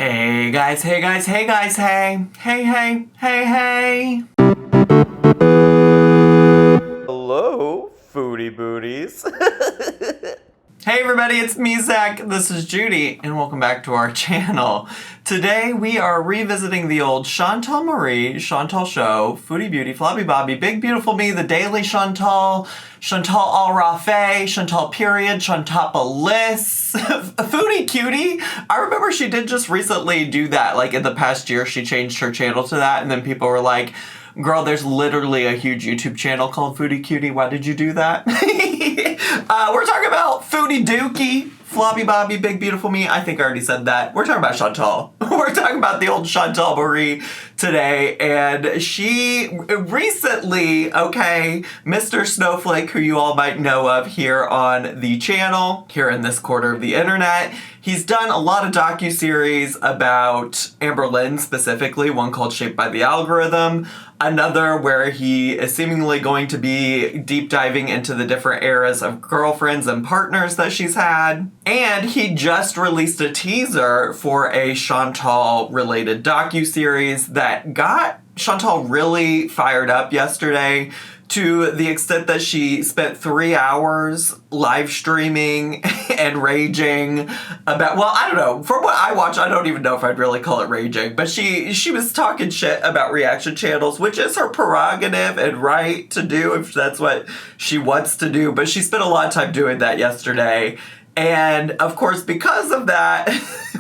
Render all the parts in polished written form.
Hey guys, hey guys, hey guys, hey. Hey, hey, hey, hey. Hello, foodie booties. Hey everybody, it's me, Zach. This is Judy, and welcome back to our channel. Today we are revisiting the old Chantal Marie, Chantal Show, Foodie Beauty, Flobby Bobby, Big Beautiful Me, The Daily Chantal, Chantal All Rafe, Chantal Period, Chantopolis, Foodie Cutie. I remember she did just recently do that, like in the past year she changed her channel to that, and then people were like, girl, there's literally a huge YouTube channel called Foodie Cutie. Why did you do that? We're talking about Foodie Dookie, Flobby Bobby, Big Beautiful Me. I think I already said that. We're talking about Chantal. We're talking about the old Chantal Marie today. And she recently, Mr. Snowflake, who you all might know of here on the channel, here in this corner of the internet, he's done a lot of docuseries about Amber Lynn specifically, one called Shaped by the Algorithm, another where he is seemingly going to be deep diving into the different eras of girlfriends and partners that she's had. And he just released a teaser for a Chantal-related docuseries that got Chantal really fired up yesterday, to the extent that she spent 3 hours live streaming and raging about, well, I don't know. From what I watch, I don't even know if I'd really call it raging, but she was talking shit about reaction channels, which is her prerogative and right to do if that's what she wants to do. But she spent a lot of time doing that yesterday. And of course, because of that,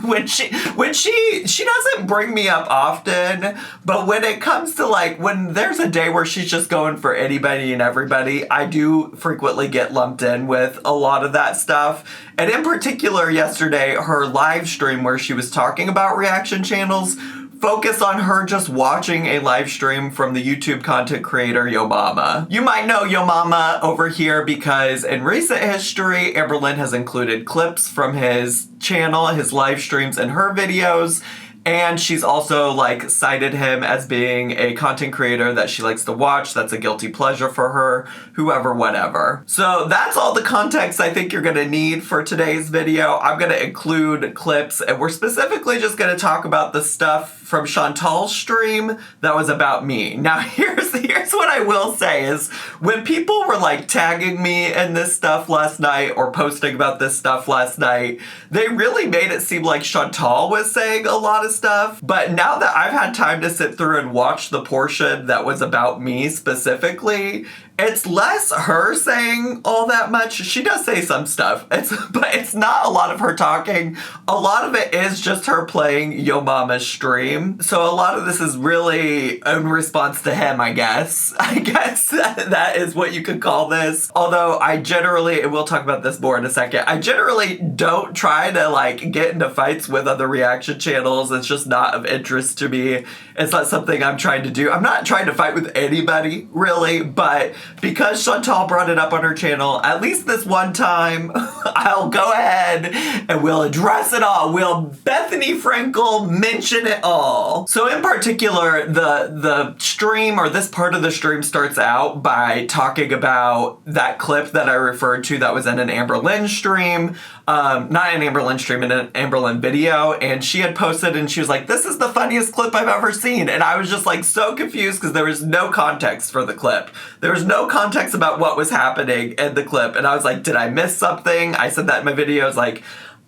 when she doesn't bring me up often, but when it comes to like, when there's a day where she's just going for anybody and everybody, I do frequently get lumped in with a lot of that stuff. And in particular, yesterday, her live stream where she was talking about reaction channels focus on her just watching a live stream from the YouTube content creator Yo Mama. You might know Yo Mama over here because in recent history, Amber Lynn has included clips from his channel, his live streams, and her videos. And she's also like cited him as being a content creator that she likes to watch. That's a guilty pleasure for her, whoever, whatever. So that's all the context I think you're gonna need for today's video. I'm gonna include clips, and we're specifically just gonna talk about the stuff from Chantal's stream that was about me. Now here's what I will say is when people were like tagging me in this stuff last night or posting about this stuff last night, they really made it seem like Chantal was saying a lot of stuff. But now that I've had time to sit through and watch the portion that was about me specifically, it's less her saying all that much. She does say some stuff, but it's not a lot of her talking. A lot of it is just her playing Yo Mama's stream. So a lot of this is really in response to him, I guess. I guess that is what you could call this. Although I generally, and we'll talk about this more in a second, I generally don't try to like get into fights with other reaction channels. It's just not of interest to me. It's not something I'm trying to do. I'm not trying to fight with anybody, really, but because Chantal brought it up on her channel, at least this one time, I'll go ahead and we'll address it all. We'll Bethany Frankel mention it all. So in particular, the stream, or this part of the stream, starts out by talking about that clip that I referred to that was in an Amber Lynn stream. Not an Amber Lynn stream, in an Amber Lynn video, and she had posted and she was like, this is the funniest clip I've ever seen. And I was just like so confused because there was no context for the clip. There was no context about what was happening in the clip. And I was like, did I miss something? I said that in my videos, like,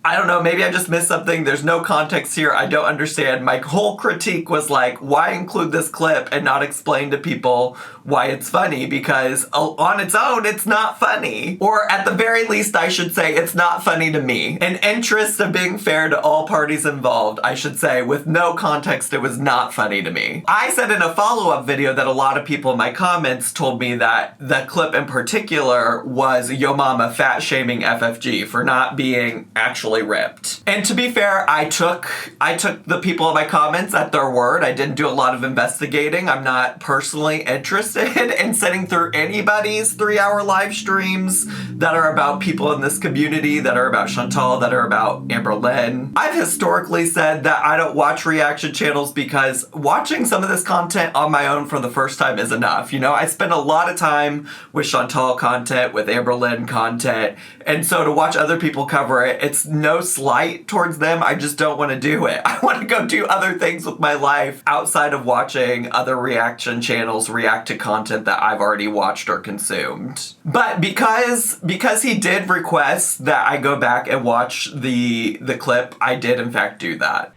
I don't know, maybe I just missed something. There's no context here. I don't understand. My whole critique was like, why include this clip and not explain to people why it's funny? Because on its own, it's not funny. Or at the very least, I should say, it's not funny to me. In interest of being fair to all parties involved, I should say, with no context, it was not funny to me. I said in a follow-up video that a lot of people in my comments told me that the clip in particular was Yo Mama fat shaming FFG for not being actually ripped. And to be fair, I took the people in my comments at their word. I didn't do a lot of investigating. I'm not personally interested in sitting through anybody's 3-hour live streams that are about people in this community, that are about Chantal, that are about Amber Lynn. I've historically said that I don't watch reaction channels because watching some of this content on my own for the first time is enough. You know, I spend a lot of time with Chantal content, with Amber Lynn content, and so to watch other people cover it, it's no slight towards them. I just don't want to do it. I want to go do other things with my life outside of watching other reaction channels react to content that I've already watched or consumed. But because he did request that I go back and watch the clip, I did in fact do that.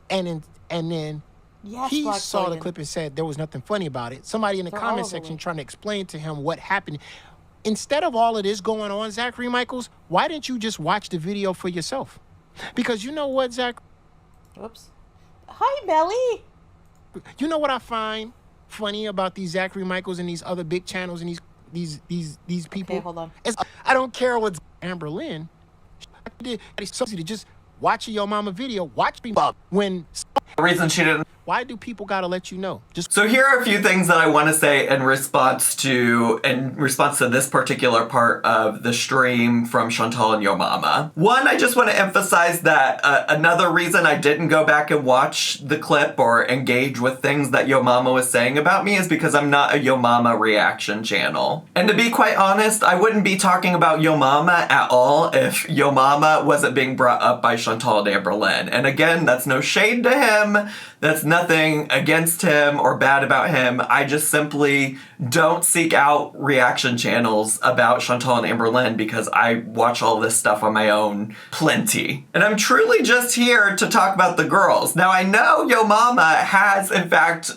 And then Yes, he Black saw the Slogan. clip and said there was nothing funny about it. Somebody in the comment section trying to explain to him what happened. Instead of all of this going on, Zachary Michaels, why didn't you just watch the video for yourself? Because you know what, Zach? Oops. Hi, Melly. You know what I find funny about these Zachary Michaels and these other big channels and these people? Okay, hold on. I don't care what Amber Lynn did. It's easy to just watch your mama video. Watch me when. The reason she didn't. Why do people gotta let you know? So here are a few things that I want to say in response to this particular part of the stream from Chantal and Yo Mama. One, I just want to emphasize that another reason I didn't go back and watch the clip or engage with things that Yo Mama was saying about me is because I'm not a Yo Mama reaction channel. And to be quite honest, I wouldn't be talking about Yo Mama at all if Yo Mama wasn't being brought up by Chantal and Amber Lynn. And again, that's no shade to him. That's nothing against him or bad about him. I just simply don't seek out reaction channels about Chantal and Amber Lynn because I watch all this stuff on my own plenty. And I'm truly just here to talk about the girls. Now I know Yo Mama has in fact,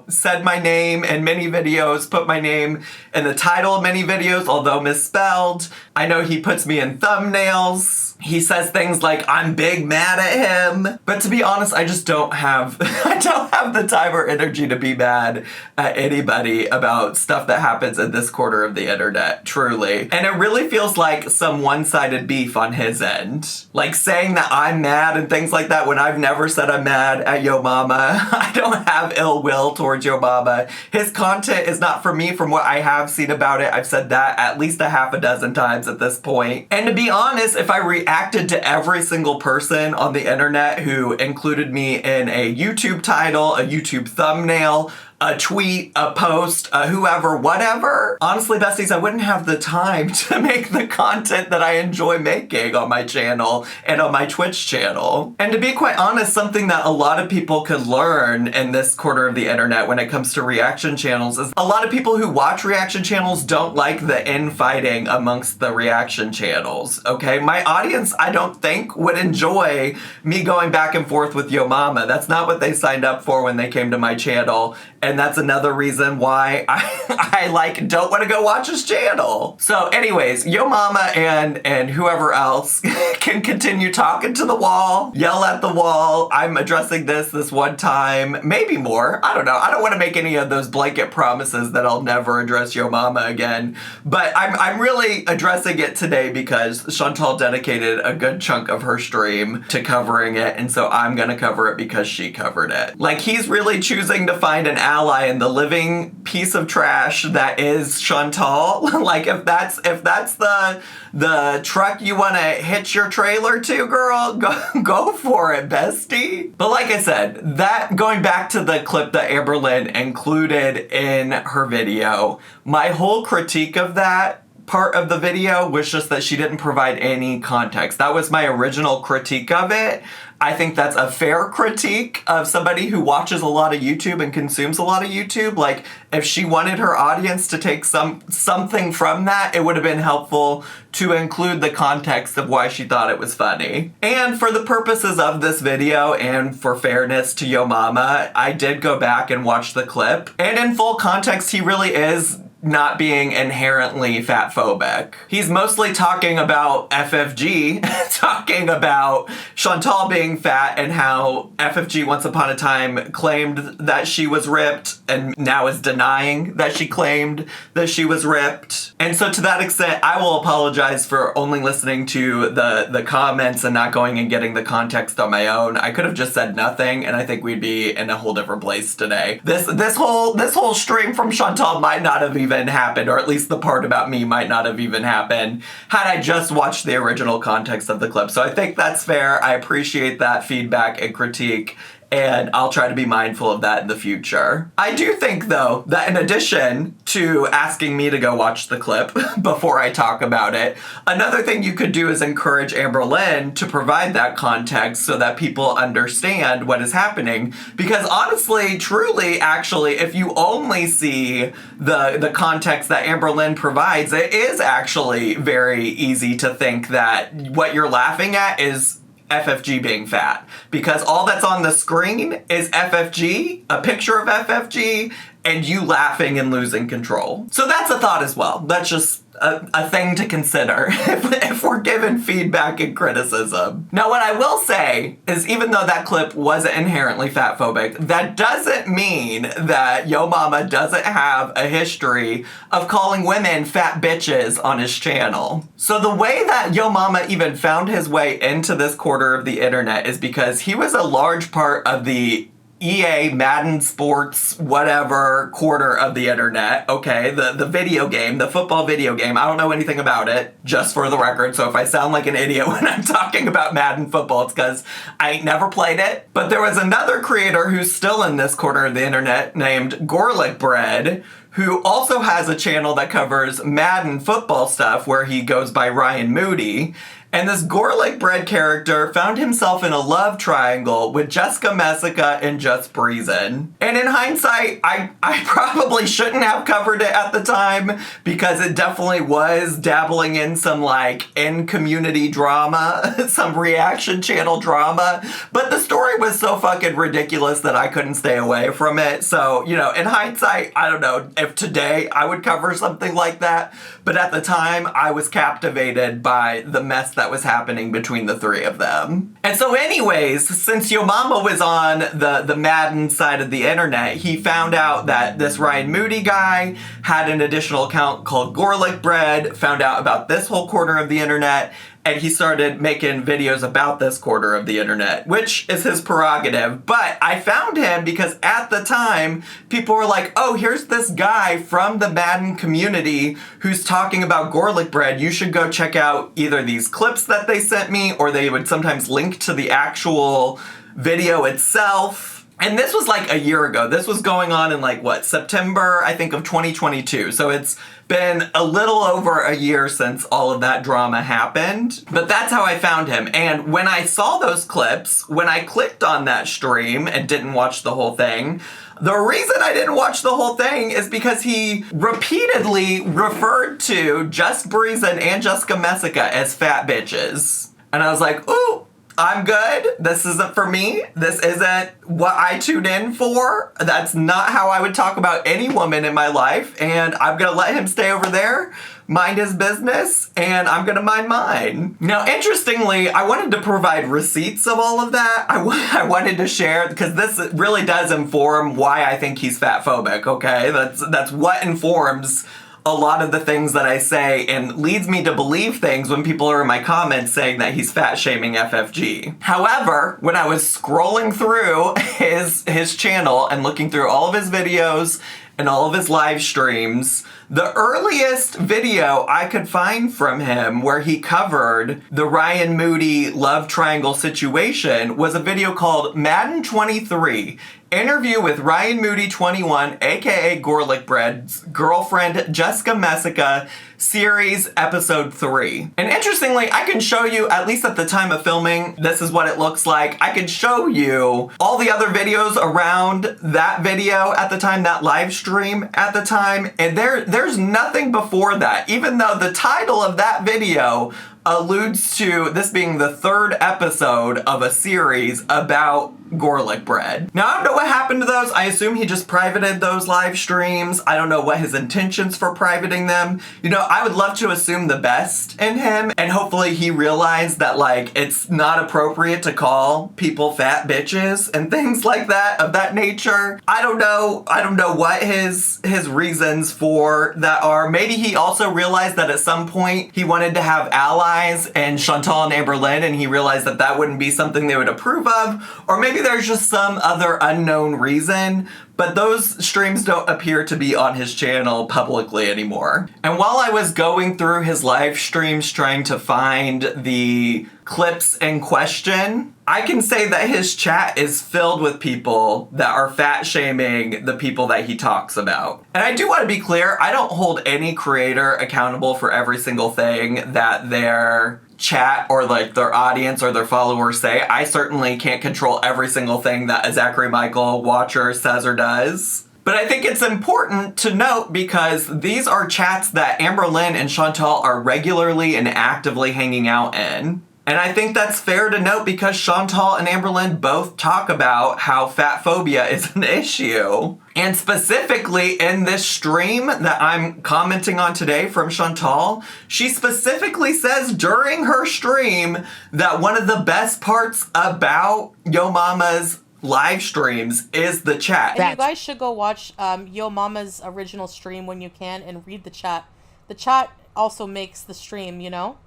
said my name in many videos, put my name in the title of many videos, although misspelled. I know he puts me in thumbnails. He says things like, I'm big mad at him. But to be honest, I just don't have the time or energy to be mad at anybody about stuff that happens in this quarter of the internet, truly. And it really feels like some one-sided beef on his end. Like saying that I'm mad and things like that when I've never said I'm mad at Yo Mama. I don't have ill will towards Yo Mama. His content is not for me from what I have seen about it. I've said that at least a half a dozen times at this point. And to be honest, if I reacted to every single person on the internet who included me in a YouTube title, a YouTube thumbnail, a tweet, a post, whoever, whatever. Honestly, besties, I wouldn't have the time to make the content that I enjoy making on my channel and on my Twitch channel. And to be quite honest, something that a lot of people could learn in this quarter of the internet when it comes to reaction channels is a lot of people who watch reaction channels don't like the infighting amongst the reaction channels, okay? My audience, I don't think, would enjoy me going back and forth with Yo Mama. That's not what they signed up for when they came to my channel. And that's another reason why I don't want to go watch his channel. So anyways, Yo Mama and whoever else can continue talking to the wall, yell at the wall. I'm addressing this one time, maybe more. I don't know. I don't want to make any of those blanket promises that I'll never address Yo Mama again. But I'm really addressing it today because Chantal dedicated a good chunk of her stream to covering it. And so I'm going to cover it because she covered it. Like, he's really choosing to find an ally in the living piece of trash that is Chantal. Like, if that's the truck you want to hitch your trailer to, girl, go for it, bestie. But like I said, that going back to the clip that Amber Lynn included in her video, my whole critique of that part of the video was just that she didn't provide any context. That was my original critique of it. I think that's a fair critique of somebody who watches a lot of YouTube and consumes a lot of YouTube. Like, if she wanted her audience to take something from that, it would have been helpful to include the context of why she thought it was funny. And for the purposes of this video and for fairness to Yo Mama, I did go back and watch the clip. And in full context, he really is not being inherently fat phobic. He's mostly talking about FFG, talking about Chantal being fat and how FFG once upon a time claimed that she was ripped and now is denying that she claimed that she was ripped. And so to that extent, I will apologize for only listening to the comments and not going and getting the context on my own. I could have just said nothing and I think we'd be in a whole different place today. This whole stream from Chantal might not have even happened, or at least the part about me might not have even happened had I just watched the original context of the clip. So I think that's fair. I appreciate that feedback and critique. and I'll try to be mindful of that in the future. I do think, though, that in addition to asking me to go watch the clip before I talk about it, another thing you could do is encourage Amber Lynn to provide that context so that people understand what is happening. Because honestly, truly, actually, if you only see the context that Amber Lynn provides, it is actually very easy to think that what you're laughing at is FFG being fat, because all that's on the screen is FFG, a picture of FFG, and you laughing and losing control. So that's a thought as well. That's just a thing to consider if we're given feedback and criticism. Now, what I will say is, even though that clip wasn't inherently fat phobic, that doesn't mean that Yo Mama doesn't have a history of calling women fat bitches on his channel. So the way that Yo Mama even found his way into this quarter of the internet is because he was a large part of the EA, Madden Sports, whatever quarter of the internet, okay? The video game, the football video game. I don't know anything about it, just for the record, so if I sound like an idiot when I'm talking about Madden football, it's because I ain't never played it. But there was another creator who's still in this quarter of the internet named Garlic Bread, who also has a channel that covers Madden football stuff where he goes by Ryan Moody. And this Garlic Bread character found himself in a love triangle with Jessica Messica and Just Breezin'. And in hindsight, I probably shouldn't have covered it at the time, because it definitely was dabbling in some like in-community drama, some reaction channel drama. But the story was so fucking ridiculous that I couldn't stay away from it. So, you know, in hindsight, I don't know if today I would cover something like that. But at the time, I was captivated by the mess that was happening between the three of them. And so anyways, since Yo Mama was on the Madden side of the internet, he found out that this Ryan Moody guy had an additional account called Garlic Bread, found out about this whole corner of the internet, and he started making videos about this quarter of the internet, which is his prerogative. But I found him because at the time, people were like, oh, here's this guy from the Madden community who's talking about Garlic Bread. You should go check out either these clips that they sent me, or they would sometimes link to the actual video itself. And this was like a year ago. This was going on in like, what, September, I think, of 2022. So it's been a little over a year since all of that drama happened. But that's how I found him. And when I saw those clips, when I clicked on that stream and didn't watch the whole thing, the reason I didn't watch the whole thing is because he repeatedly referred to Just Breezin' and Jessica Messica as fat bitches. And I was like, ooh, I'm good. This isn't for me. This isn't what I tune in for. That's not how I would talk about any woman in my life. And I'm going to let him stay over there, mind his business, and I'm going to mind mine. Now, interestingly, I wanted to provide receipts of all of that. I wanted to share, because this really does inform why I think he's fat phobic, okay? That's what informs a lot of the things that I say and leads me to believe things when people are in my comments saying that he's fat shaming FFG. However, when I was scrolling through his channel and looking through all of his videos and all of his live streams, the earliest video I could find from him where he covered the Ryan Moody love triangle situation was a video called Madden 23, Interview with Ryan Moody 21, aka Garlic Bread's girlfriend Jessica Messica, series episode 3. And interestingly, I can show you, at least at the time of filming, this is what it looks like. I can show you all the other videos around that video at the time, that live stream at the time, and there's nothing before that, even though the title of that video alludes to this being the 3rd episode of a series about Garlic Bread. Now, I don't know what happened to those. I assume he just privated those live streams. I don't know what his intentions for privating them. You know, I would love to assume the best in him, and hopefully he realized that, like, it's not appropriate to call people fat bitches and things like that, of that nature. I don't know what his reasons for that are. Maybe he also realized that at some point he wanted to have allies and Chantal and Amber Lynn, and he realized that that wouldn't be something they would approve of. Or maybe maybe there's just some other unknown reason, but those streams don't appear to be on his channel publicly anymore. And while I was going through his live streams trying to find the clips in question, I can say that his chat is filled with people that are fat shaming the people that he talks about. And I do want to be clear, I don't hold any creator accountable for every single thing that their chat or like their audience or their followers say. I certainly can't control every single thing that a Zachary Michael watcher says or does. But I think it's important to note because these are chats that Amberlynn and Chantal are regularly and actively hanging out in. And I think that's fair to note because Chantal and Amberlynn both talk about how fat phobia is an issue. And specifically in this stream that I'm commenting on today from Chantal, she specifically says during her stream that one of the best parts about Yo Mama's live streams is the chat. And you guys should go watch Yo Mama's original stream when you can and read the chat. The chat also makes the stream, you know?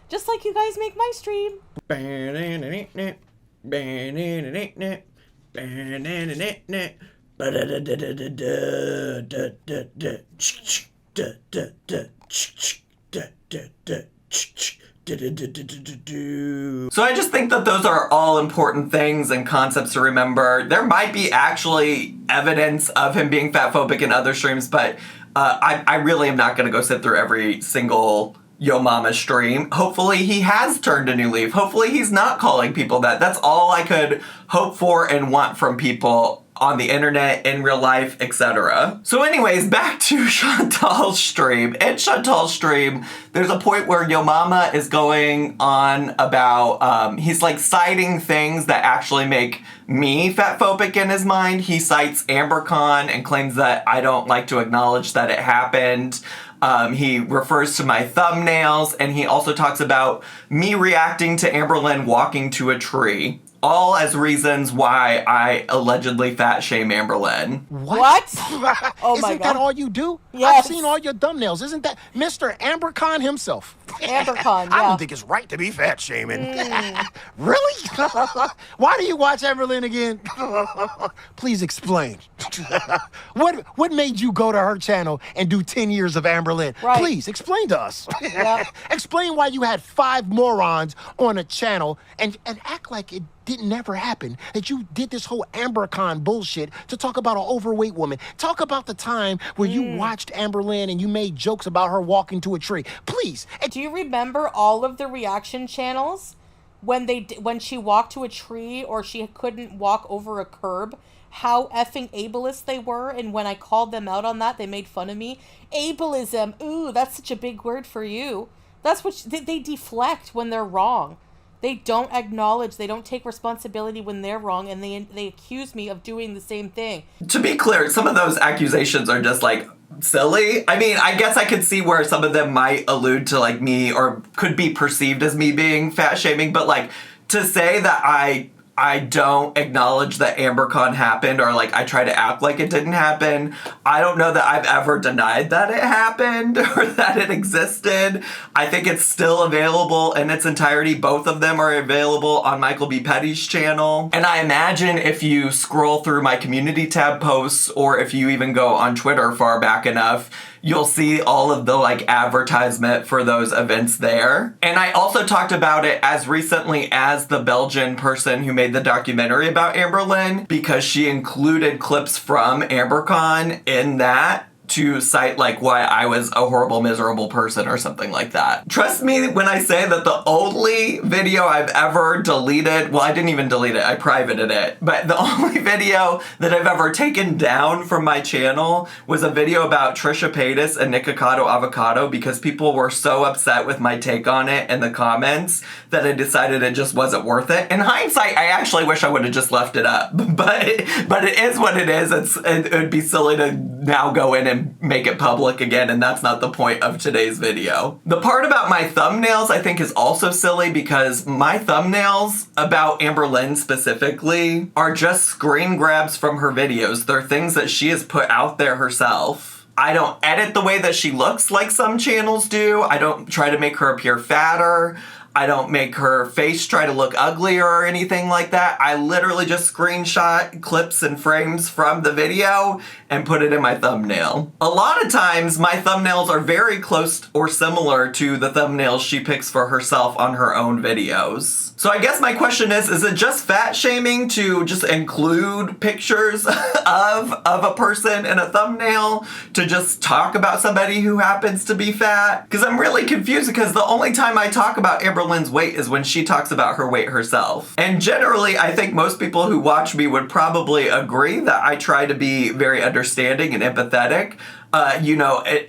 Just like you guys make my stream. So I just think that those are all important things and concepts to remember. There might be actually evidence of him being fatphobic in other streams, but I really am not going to go sit through every single Yo Mama stream. Hopefully he has turned a new leaf. Hopefully he's not calling people that. That's all I could hope for and want from people on the internet, in real life, etc. So anyways, back to Chantal's stream. In Chantal's stream, there's a point where Yo Mama is going on about, he's like citing things that actually make me fatphobic in his mind. He cites AmberCon and claims that I don't like to acknowledge that it happened. He refers to my thumbnails, and he also talks about me reacting to Amberlynn walking to a tree. All as reasons why I allegedly fat shame Amberlynn. What? Oh my Isn't God. that all you do? Yes. I've seen all your thumbnails. Isn't that Mr. AmberCon himself? AmberCon, I yeah. don't think it's right to be fat shaming. Really? Why do you watch Amberlynn again? Please explain. What made you go to her channel and do 10 years of Amberlynn? Right. Please explain to us. Yeah. Explain why you had 5 morons on a channel and act like it didn't never happen, that you did this whole AmberCon bullshit to talk about an overweight woman. Talk about the time where you watched Amberlynn and you made jokes about her walking to a tree. Please. Do you remember all of the reaction channels when she walked to a tree or she couldn't walk over a curb? How effing ableist they were, and when I called them out on that, they made fun of me. Ableism, ooh, that's such a big word for you. That's what they deflect when they're wrong. They don't acknowledge, they don't take responsibility when they're wrong, and they accuse me of doing the same thing. To be clear, some of those accusations are just like silly. I mean, I guess I could see where some of them might allude to like me or could be perceived as me being fat shaming, but like to say that I don't acknowledge that AmberCon happened or like I try to act like it didn't happen. I don't know that I've ever denied that it happened or that it existed. I think it's still available in its entirety. Both of them are available on Michael B. Petty's channel. And I imagine if you scroll through my community tab posts or if you even go on Twitter far back enough, you'll see all of the like advertisement for those events there. And I also talked about it as recently as the Belgian person who made the documentary about Amberlynn, because she included clips from AmberCon in that to cite like why I was a horrible, miserable person or something like that. Trust me when I say that the only video I've ever deleted, well, I didn't even delete it, I privated it, but the only video that I've ever taken down from my channel was a video about Trisha Paytas and Nikocado Avocado, because people were so upset with my take on it in the comments that I decided it just wasn't worth it. In hindsight, I actually wish I would have just left it up, but it is what it is. It would be silly to now go in and make it public again, and that's not the point of today's video. The part about my thumbnails I think is also silly, because my thumbnails about Amberlynn specifically are just screen grabs from her videos. They're things that she has put out there herself. I don't edit the way that she looks like some channels do. I don't try to make her appear fatter. I don't make her face try to look ugly or anything like that. I literally just screenshot clips and frames from the video and put it in my thumbnail. A lot of times my thumbnails are very close or similar to the thumbnails she picks for herself on her own videos. So I guess my question is it just fat shaming to just include pictures of a person in a thumbnail to just talk about somebody who happens to be fat? Because I'm really confused, because the only time I talk about Amberlynn's weight is when she talks about her weight herself. And generally, I think most people who watch me would probably agree that I try to be very understanding and empathetic.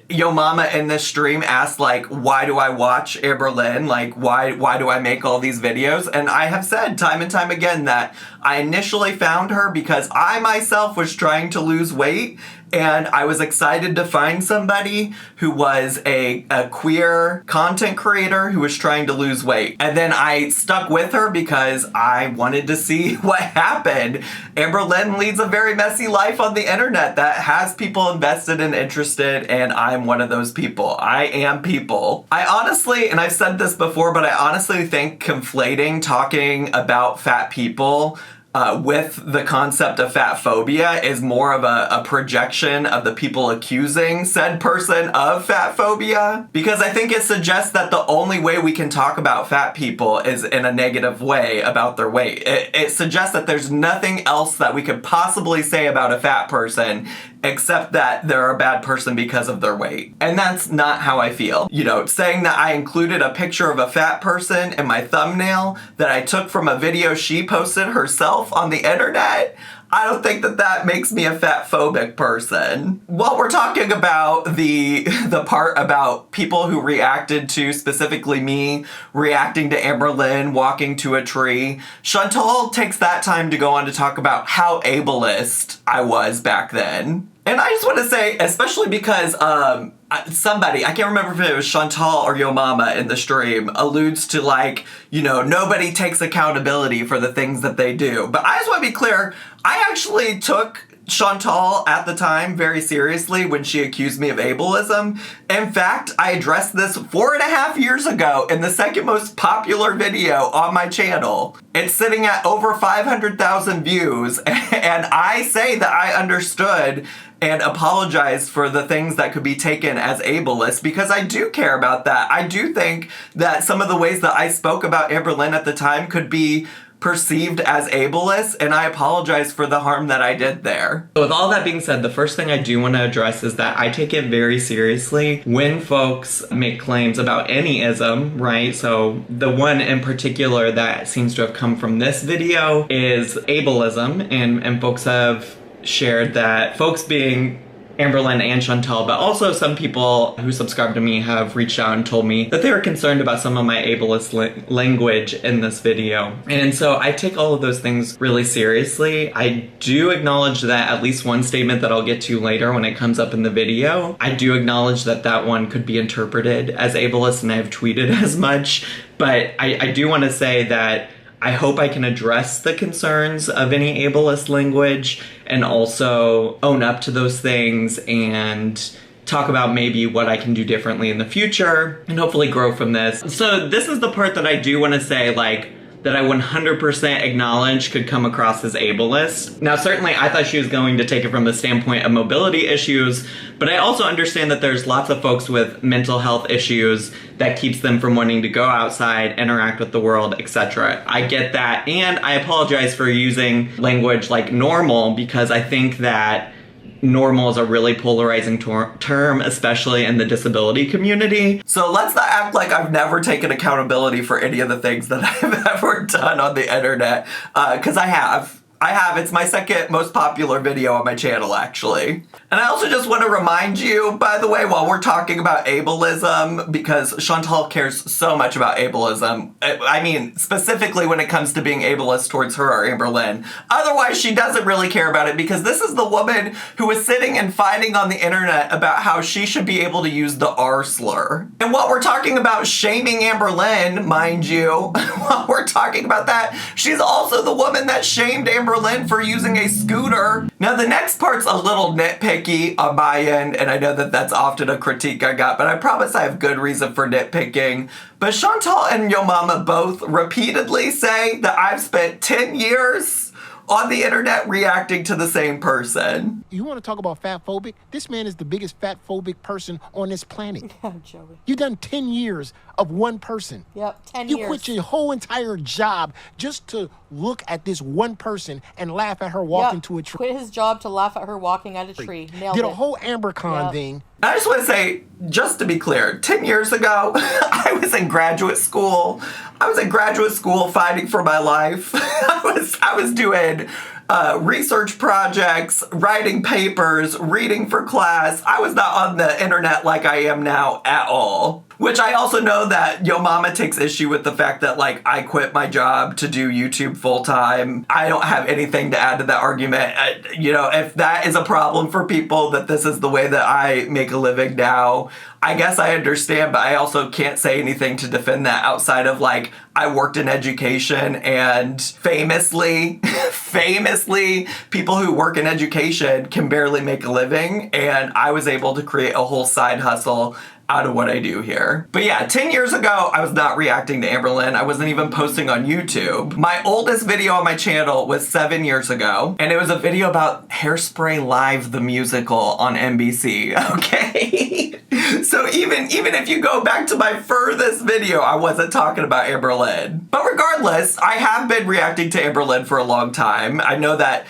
Yo Mama in this stream asked, like, why do I watch Amberlynn? Like, why do I make all these videos? And I have said time and time again that I initially found her because I myself was trying to lose weight, and I was excited to find somebody who was a queer content creator who was trying to lose weight. And then I stuck with her because I wanted to see what happened. Amberlynn leads a very messy life on the internet that has people invested and interested, and I'm one of those people. I am people. I honestly, and I've said this before, but I honestly think conflating talking about fat people with the concept of fat phobia is more of a projection of the people accusing said person of fat phobia, because I think it suggests that the only way we can talk about fat people is in a negative way about their weight. It suggests that there's nothing else that we could possibly say about a fat person except that they're a bad person because of their weight. And that's not how I feel. Saying that I included a picture of a fat person in my thumbnail that I took from a video she posted herself on the internet, I don't think that makes me a fat phobic person. While we're talking about the part about people who reacted to, specifically me, reacting to Amberlynn walking to a tree, Chantal takes that time to go on to talk about how ableist I was back then. And I just want to say, especially because somebody, I can't remember if it was Chantal or Yo Mama in the stream, alludes to, like, nobody takes accountability for the things that they do. But I just want to be clear, I actually took Chantal at the time very seriously when she accused me of ableism. In fact, I addressed this 4.5 years ago in the second most popular video on my channel. It's sitting at over 500,000 views, and I say that I understood and apologize for the things that could be taken as ableist, because I do care about that. I do think that some of the ways that I spoke about Amberlynn at the time could be perceived as ableist, and I apologize for the harm that I did there. So with all that being said, the first thing I do want to address is that I take it very seriously when folks make claims about any ism, right? So the one in particular that seems to have come from this video is ableism, and folks have shared that folks being Amberlynn and Chantal, but also some people who subscribe to me have reached out and told me that they were concerned about some of my ableist language in this video. And so I take all of those things really seriously. I do acknowledge that at least one statement that I'll get to later when it comes up in the video, I do acknowledge that that one could be interpreted as ableist, and I've tweeted as much. But I do want to say that I hope I can address the concerns of any ableist language and also own up to those things and talk about maybe what I can do differently in the future and hopefully grow from this. So this is the part that I do want to say, like, that I 100% acknowledge could come across as ableist. Now, certainly I thought she was going to take it from the standpoint of mobility issues, but I also understand that there's lots of folks with mental health issues that keeps them from wanting to go outside, interact with the world, etc. I get that, and I apologize for using language like normal, because I think that normal is a really polarizing term, especially in the disability community. So let's not act like I've never taken accountability for any of the things that I've ever done on the internet, because I have. It's my second most popular video on my channel, actually. And I also just want to remind you, by the way, while we're talking about ableism, because Chantal cares so much about ableism, I mean, specifically when it comes to being ableist towards her or Amberlynn. Otherwise, she doesn't really care about it, because this is the woman who is sitting and fighting on the internet about how she should be able to use the R slur. And while we're talking about shaming Amberlynn, mind you, while we're talking about that, she's also the woman that shamed Amberlynn Amberlynn for using a scooter. Now, the next part's a little nitpicky on my end, and I know that that's often a critique I got, but I promise I have good reason for nitpicking. But Chantal and Yo Mama both repeatedly say that I've spent 10 years on the internet reacting to the same person. You want to talk about fat phobic? This man is the biggest fat phobic person on this planet. Yeah, Joey. You've done 10 years of one person. Yep, 10 You years. quit your whole entire job just to look at this one person and laugh at her walking to a tree. Quit his job to laugh at her walking at a tree. Nailed Did it. a whole AmberCon Yep. thing. I just want to say, just to be clear, 10 years ago, I was in graduate school. I was in graduate school fighting for my life. I was doing research projects, writing papers, reading for class. I was not on the internet like I am now at all. Which I also know that Yo Mama takes issue with the fact that, like, I quit my job to do YouTube full time. I don't have anything to add to that argument. If that is a problem for people, that this is the way that I make a living now, I guess I understand, but I also can't say anything to defend that outside of, like, I worked in education, and famously, people who work in education can barely make a living, and I was able to create a whole side hustle out of what I do here. But yeah, 10 years ago, I was not reacting to Amberlynn. I wasn't even posting on YouTube. My oldest video on my channel was 7 years ago, and it was a video about Hairspray Live, the musical on NBC, okay? So even if you go back to my furthest video, I wasn't talking about Amberlynn. But regardless, I have been reacting to Amberlynn for a long time. I know that,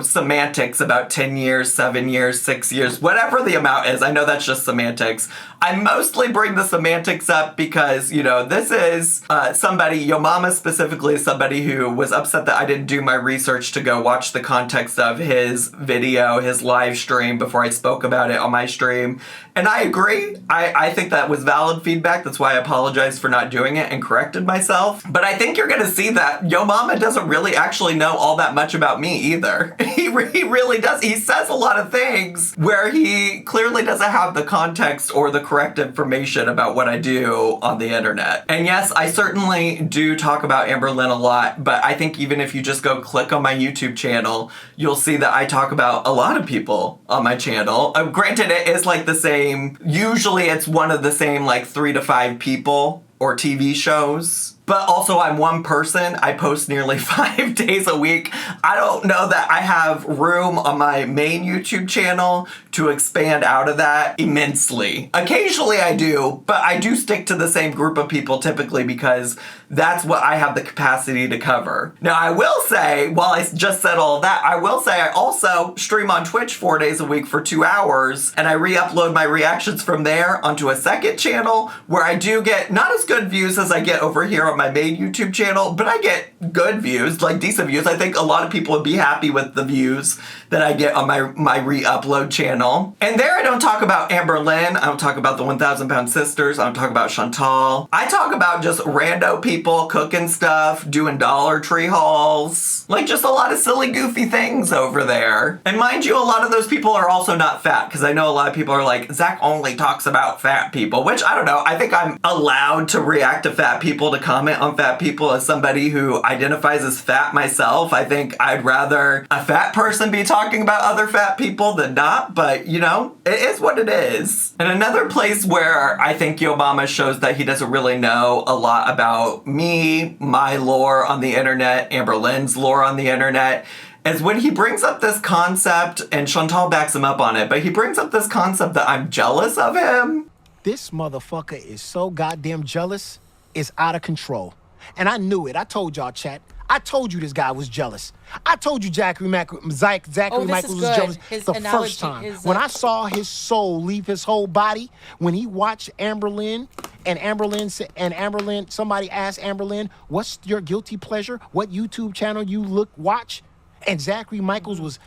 semantics about 10 years, 7 years, 6 years, whatever the amount is, I know that's just semantics. I mostly bring the semantics up because, this is somebody, Yo Mama specifically, is somebody who was upset that I didn't do my research to go watch the context of his video, his live stream, before I spoke about it on my stream. And I agree. I think that was valid feedback. That's why I apologized for not doing it and corrected myself. But I think you're going to see that Yo Mama doesn't really actually know all that much about me either. He really does. He says a lot of things where he clearly doesn't have the context or the correct information about what I do on the internet. And yes, I certainly do talk about Amberlynn a lot, but I think even if you just go click on my YouTube channel, you'll see that I talk about a lot of people on my channel. Granted, it is like the same, usually it's one of the same like 3 to 5 people or TV shows. But also, I'm one person. I post nearly 5 days a week. I don't know that I have room on my main YouTube channel to expand out of that immensely. Occasionally I do, but I do stick to the same group of people typically because that's what I have the capacity to cover. Now, I will say, while I just said all of that, I will say I also stream on Twitch 4 days a week for 2 hours, and I re-upload my reactions from there onto a second channel where I do get not as good views as I get over here on my main YouTube channel, but I get good views, like decent views. I think a lot of people would be happy with the views that I get on my re-upload channel. And there I don't talk about Amberlynn, I don't talk about the 1,000 Pound Sisters, I don't talk about Chantal. I talk about just rando people cooking stuff, doing Dollar Tree hauls, like just a lot of silly, goofy things over there. And mind you, a lot of those people are also not fat, because I know a lot of people are like, Zach only talks about fat people, which I don't know. I think I'm allowed to react to fat people, to comment on fat people as somebody who identifies as fat myself. I think I'd rather a fat person be talking about other fat people than not, but it is what it is. And another place where I think Yo Mama shows that he doesn't really know a lot about me, my lore on the internet, Amberlynn's lore on the internet, is when he brings up this concept, and Chantal backs him up on it, but he brings up this concept that I'm jealous of him. This motherfucker is so goddamn jealous, it's out of control. And I knew it. I told y'all, chat. I told you this guy was jealous. I told you Zachary Michaels was jealous the first time. When I saw his soul leave his whole body, when he watched Amberlynn, and somebody asked Amberlynn, what's your guilty pleasure? What YouTube channel you watch? And Zachary Michaels was,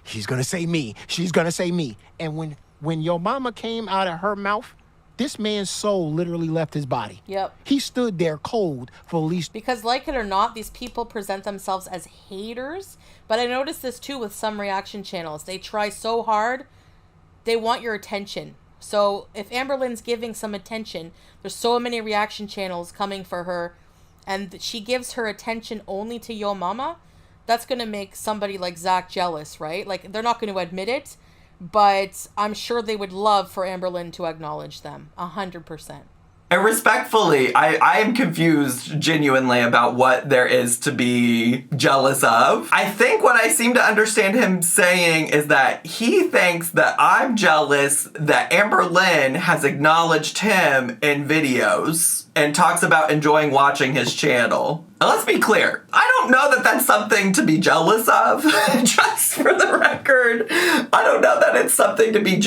she's gonna say me. She's gonna say me. And when Yo Mama came out of her mouth, this man's soul literally left his body. Yep. He stood there cold for at least... Because like it or not, these people present themselves as haters. But I noticed this too with some reaction channels. They try so hard, they want your attention. So if Amberlynn's giving some attention, there's so many reaction channels coming for her, and she gives her attention only to Yo Mama, that's going to make somebody like Zach jealous, right? Like, they're not going to admit it, but I'm sure they would love for Amberlynn to acknowledge them 100%. And respectfully, I am confused genuinely about what there is to be jealous of. I think what I seem to understand him saying is that he thinks that I'm jealous that Amberlynn has acknowledged him in videos and talks about enjoying watching his channel. Now, let's be clear. I don't know that that's something to be jealous of, just for the record. I don't know that it's something to be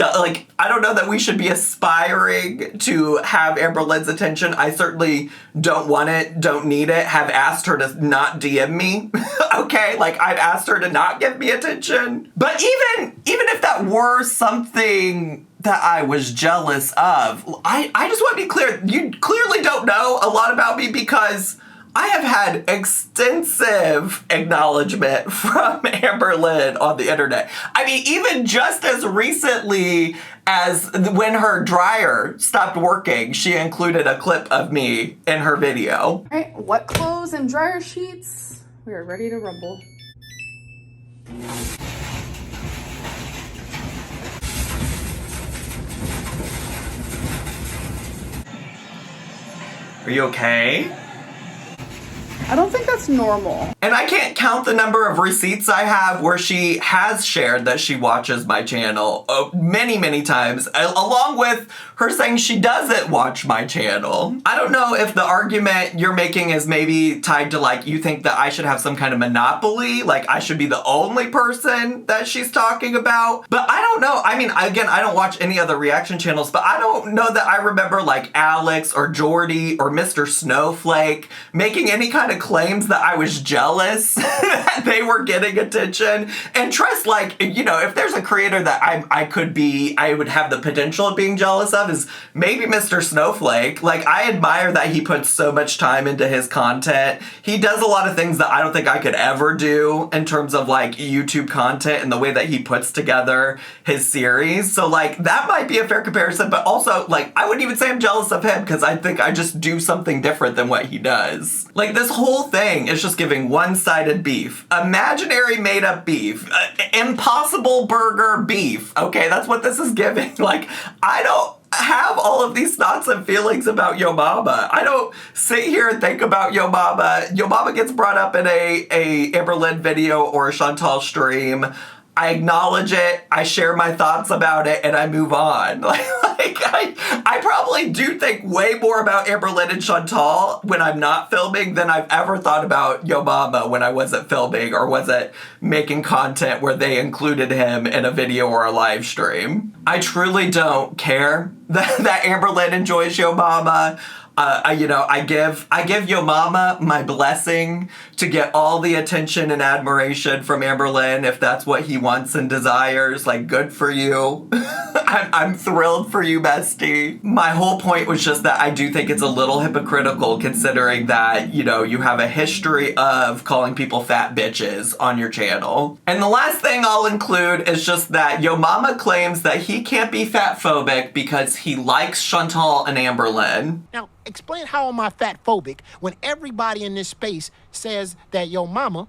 I don't know that we should be aspiring to have Amberlynn's attention. I certainly don't want it, don't need it, have asked her to not DM me, okay? Like, I've asked her to not give me attention. But even if that were something that I was jealous of, I just want to be clear. You clearly don't know a lot about me because I have had extensive acknowledgement from Amberlynn on the internet. I mean, even just as recently as when her dryer stopped working, she included a clip of me in her video. All right, wet clothes and dryer sheets. We are ready to rumble. Are you okay? I don't think that's normal. And I can't count the number of receipts I have where she has shared that she watches my channel many, many times, along with her saying she doesn't watch my channel. I don't know if the argument you're making is maybe tied to, like, you think that I should have some kind of monopoly, like I should be the only person that she's talking about. But I don't know. I mean, again, I don't watch any other reaction channels, but I don't know that I remember like Alex or Jordy or Mr. Snowflake making any kind of claims that I was jealous that they were getting attention. And trust, like, you know, if there's a creator that I would have the potential of being jealous of, is maybe Mr. Snowflake. Like, I admire that he puts so much time into his content. He does a lot of things that I don't think I could ever do in terms of like YouTube content and the way that he puts together his series. So like, that might be a fair comparison, but also like, I wouldn't even say I'm jealous of him because I think I just do something different than what he does. Like, this whole thing is just giving one-sided beef. Imaginary made-up beef. Impossible burger beef. Okay, that's what this is giving. Like, I don't have all of these thoughts and feelings about Yo Mama. I don't sit here and think about Yo Mama. Yo Mama gets brought up in a Amberlynn video or a Chantal stream. I acknowledge it, I share my thoughts about it, and I move on. I probably do think way more about Amberlynn and Chantal when I'm not filming than I've ever thought about Yo Mama when I wasn't filming or wasn't making content where they included him in a video or a live stream. I truly don't care that Amberlynn enjoys Yo Mama. I give Yo Mama my blessing to get all the attention and admiration from Amberlynn if that's what he wants and desires. Like, good for you. I'm thrilled for you, bestie. My whole point was just that I do think it's a little hypocritical considering that, you know, you have a history of calling people fat bitches on your channel. And the last thing I'll include is just that Yo Mama claims that he can't be fat phobic because he likes Chantal and Amberlynn. Now, explain how am I fat phobic when everybody in this space says that your mama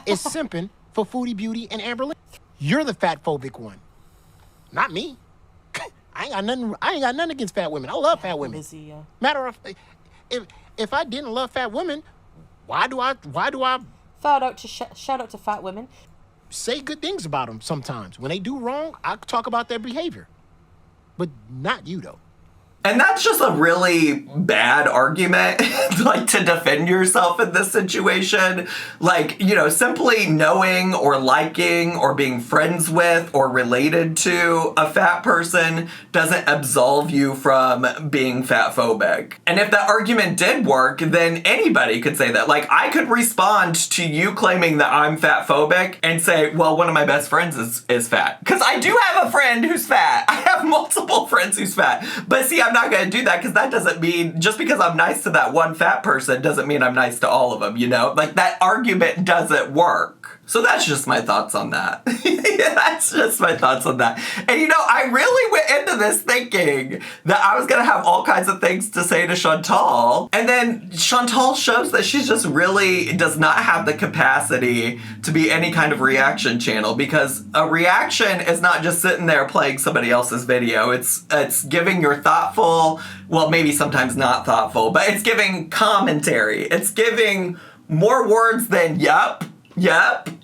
is simping for Foodie Beauty and Amberlynn? You're the fat phobic one, not me. I ain't got nothing against fat women. I love fat women. Busy, yeah. Matter of if I didn't love fat women, why do I Shout out to fat women. say good things about them sometimes? When they do wrong, I talk about their behavior, but not you though. And that's just a really bad argument, like, to defend yourself in this situation. Like, you know, simply knowing or liking or being friends with or related to a fat person doesn't absolve you from being fat phobic. And if that argument did work, then anybody could say that. Like, I could respond to you claiming that I'm fat phobic and say, well, one of my best friends is fat. Because I do have a friend who's fat. I have multiple friends who's fat. But see, I'm not going to do that because that doesn't mean, just because I'm nice to that one fat person doesn't mean I'm nice to all of them, you know? Like, that argument doesn't work. So that's just my thoughts on that. That's just my thoughts on that. And you know, I really went into this thinking that I was gonna have all kinds of things to say to Chantal. And then Chantal shows that she just really does not have the capacity to be any kind of reaction channel, because a reaction is not just sitting there playing somebody else's video. It's giving your thoughtful, well, maybe sometimes not thoughtful, but it's giving commentary. It's giving more words than yep.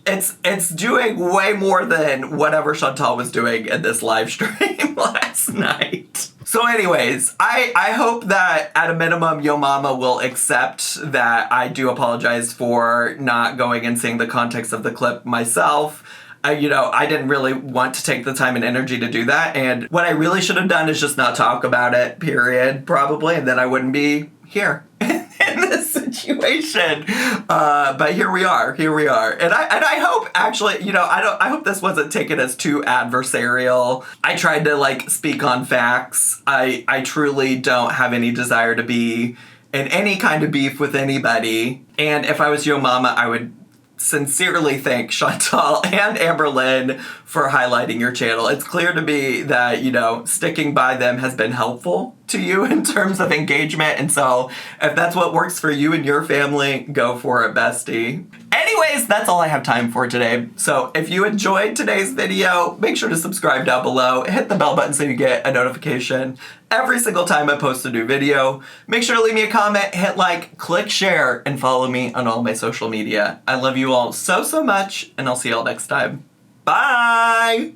It's doing way more than whatever Chantal was doing in this live stream last night. So anyways, I hope that at a minimum Yo Mama will accept that I do apologize for not going and seeing the context of the clip myself. I didn't really want to take the time and energy to do that, and what I really should have done is just not talk about it, period, probably, and then I wouldn't be here in this situation. But here we are. And I hope, actually, I hope this wasn't taken as too adversarial. I tried to, speak on facts. I truly don't have any desire to be in any kind of beef with anybody. And if I was Yo Mama, I would sincerely thank Chantal and Amberlynn for highlighting your channel. It's clear to me that, sticking by them has been helpful to you in terms of engagement. And so if that's what works for you and your family, go for it, bestie. Anyways, that's all I have time for today. So if you enjoyed today's video, make sure to subscribe down below, hit the bell button so you get a notification every single time I post a new video. Make sure to leave me a comment, hit like, click share, and follow me on all my social media. I love you all so much, and I'll see y'all next time. Bye!